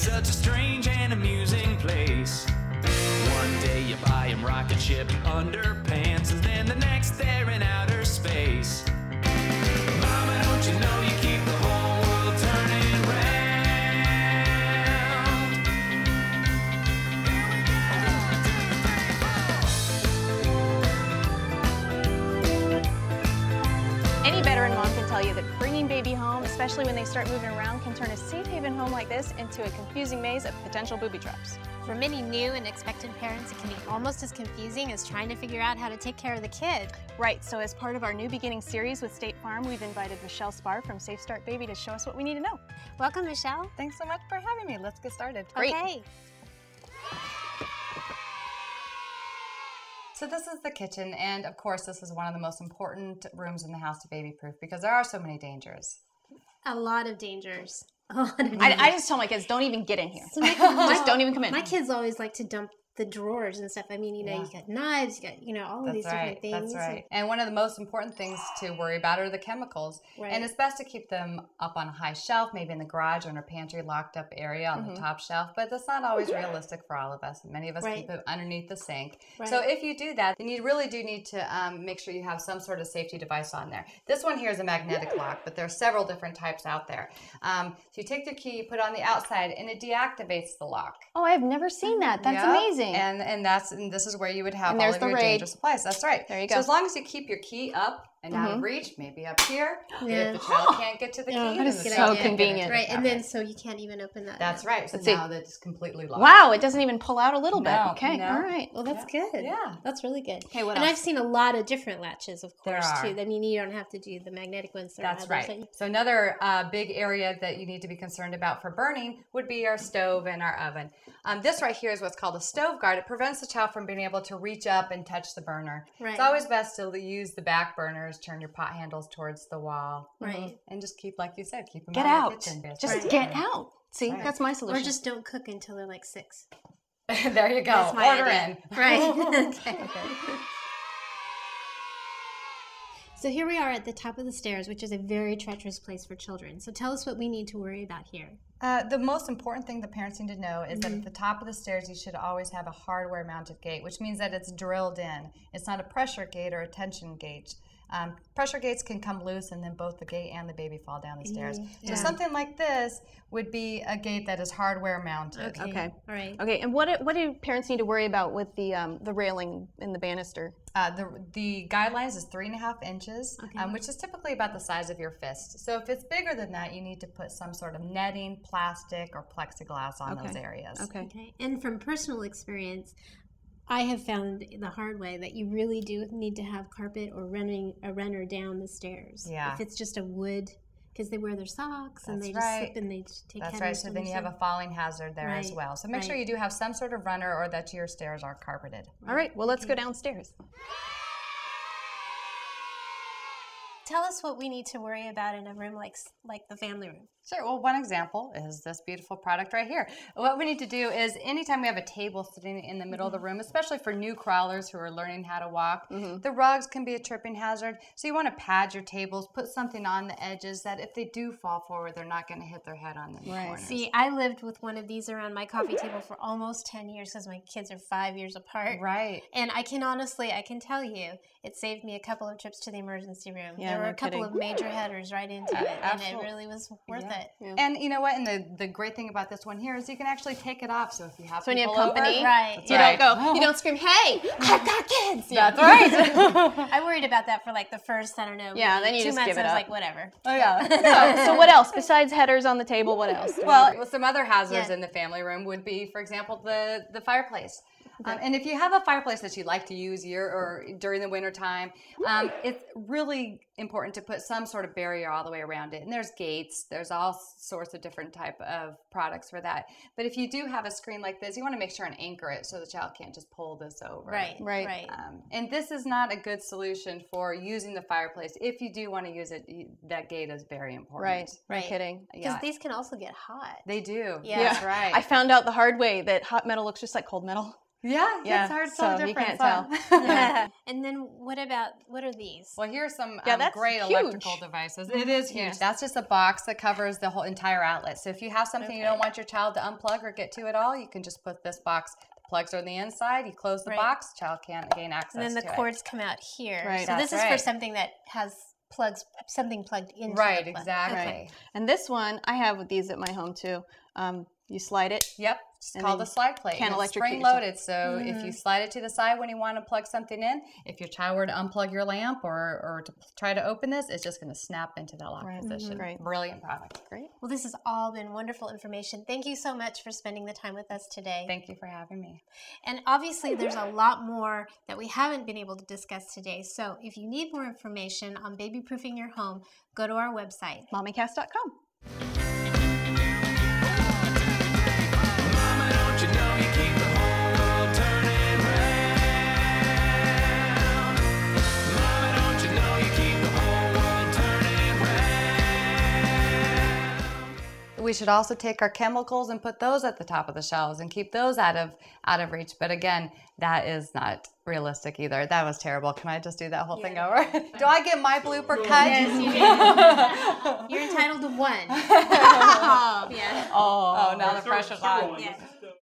such a strange and amusing place. One day you buy him rocket ship underpants, and then the next they're in outer space. Mama, don't you know you keep the whole world turning round? Any veteran mom can tell you that bringing baby home, especially when they start moving around, can turn a safe haven home like this into a confusing maze of potential booby traps. For many new and expectant parents, it can be almost as confusing as trying to figure out how to take care of the kid. Right, so as part of our New Beginning series with State Farm, we've invited Michelle Spar from Safe Start Baby to show us what we need to know. Welcome, Michelle. Thanks so much for having me. Let's get started. Great. Okay. So this is the kitchen, and of course this is one of the most important rooms in the house to baby-proof because there are so many dangers. A lot of dangers. A lot of dangers. I just tell my kids, don't even get in here. So Just don't even come in. My kids always like to dump the drawers and stuff. I mean, you know, you got knives, you got, you know, all of these different things. That's right. And one of the most important things to worry about are the chemicals. Right. And it's best to keep them up on a high shelf, maybe in the garage or in a pantry locked up area on the top shelf. But that's not always realistic for all of us. Many of us keep it underneath the sink. Right. So if you do that, then you really do need to make sure you have some sort of safety device on there. This one here is a magnetic lock, but there are several different types out there. So you take the key, you put it on the outside, and it deactivates the lock. Oh, I've never seen that. That's amazing. And this is where you would have all there's of the your RAID. dangerous supplies. That's right. There you go. So as long as you keep your key up and out of reach, maybe up here, if the child can't get to the key, that is then the so child can't get convenient. into the Right, and cabinet. then so you can't even open that. That's right. So Let's see. now that it's completely locked. Wow, it doesn't even pull out a little bit. No, Okay, no. all right. Well, that's good. Yeah. That's really good. Okay, what and else? I've seen a lot of different latches, of There course, are. too. I mean, you don't have to do the magnetic ones. That's right. So another big area that you need to be concerned about for burning would be our stove and our oven. This right here is what's called a stove guard. It prevents the child from being able to reach up and touch the burner. Right. It's always best to use the back burners, turn your pot handles towards the wall. Right. And just keep, like you said, keep them Get out out. of the kitchen. Just get out. See, that's my Or solution. just don't cook until they're like 6. There you go. That's my Order idea. in. Right. Okay. So here we are at the top of the stairs, which is a very treacherous place for children. So tell us what we need to worry about here. The most important thing that parents need to know is that at the top of the stairs, you should always have a hardware mounted gate, which means that it's drilled in. It's not a pressure gate or a tension gate. Pressure gates can come loose and then both the gate and the baby fall down the stairs. So something like this would be a gate that is hardware mounted. Okay. All right. Okay, and what do parents need to worry about with the railing and the banister? The guidelines is 3.5 inches, which is typically about the size of your fist. So if it's bigger than that, you need to put some sort of netting, plastic, or plexiglass on those areas. Okay. And from personal experience, I have found the hard way that you really do need to have carpet or running a runner down the stairs. Yeah. If it's just a wood, because they wear their socks and they That's just right. slip and they just take That's head right. and So then you have a everything. falling hazard there as Right, well. So make sure you do have some sort of runner or that your stairs are carpeted. All right, well, let's go downstairs. Tell us what we need to worry about in a room like the family room. Sure. Well, one example is this beautiful product right here. What we need to do is anytime we have a table sitting in the middle of the room, especially for new crawlers who are learning how to walk, the rugs can be a tripping hazard. So you want to pad your tables, put something on the edges that if they do fall forward, they're not going to hit their head on the corners. See, I lived with one of these around my coffee table for almost 10 years because my kids are 5 years apart. Right. And I can tell you, it saved me a couple of trips to the emergency room. Yeah, there were no a couple kidding. of major headers right into it, and it absolutely. really was worth it. Yeah. And you know what? And the great thing about this one here is you can actually take it off. So if you have So when you have people over, company, Right. you don't go, you don't scream, hey, I've got kids. That's right. I worried about that for like the first, I don't know, Yeah, maybe then you 2 just months. give it I was up. like, whatever. Oh yeah. So what else? Besides headers on the table, what else? Well, some other hazards Yeah. in the family room would be, for example, the fireplace. And if you have a fireplace that you like to use during the winter time, it's really important to put some sort of barrier all the way around it. And there's gates, there's all sorts of different type of products for that. But if you do have a screen like this, you want to make sure and anchor it so the child can't just pull this over. Right. And this is not a good solution for using the fireplace. If you do want to use it, that gate is very important. Right. No kidding. Because these can also get hot. They do. Yeah. That's right. I found out the hard way that hot metal looks just like cold metal. Yeah, Yeah, it's hard to so tell the you difference. can't tell. Yeah. And then what are these? Well, here's some that's great huge. electrical devices. It is huge. Yeah. That's just a box that covers the whole entire outlet. So if you have something you don't want your child to unplug or get to at all, you can just put this box. The plugs are on the inside. You close the box. Child can't gain access to it. And then the cords come out here. Right. So this is for something that has something plugged into the plug. Exactly. Okay. And this one, I have these at my home too. You slide it. Yep. It's called a slide plate. Can't It's electrocute spring loaded. So if you slide it to the side when you want to plug something in, if your child were to unplug your lamp or to try to open this, it's just going to snap into that lock position. Great. Brilliant product. Great. Well, this has all been wonderful information. Thank you so much for spending the time with us today. Thank you for having me. And obviously, there's a lot more that we haven't been able to discuss today. So if you need more information on baby-proofing your home, go to our website, mommycast.com. Mama, don't you know you keep the whole world turning round? Mama, don't you know you keep the whole world turning round? We should also take our chemicals and put those at the top of the shelves and keep those out of reach. But again, that is not realistic either. That was terrible. Can I just do that whole thing over? Do I get my blooper cut? Yes, you do. You're entitled to one. Yeah. Oh, now the pressure's on. Yeah.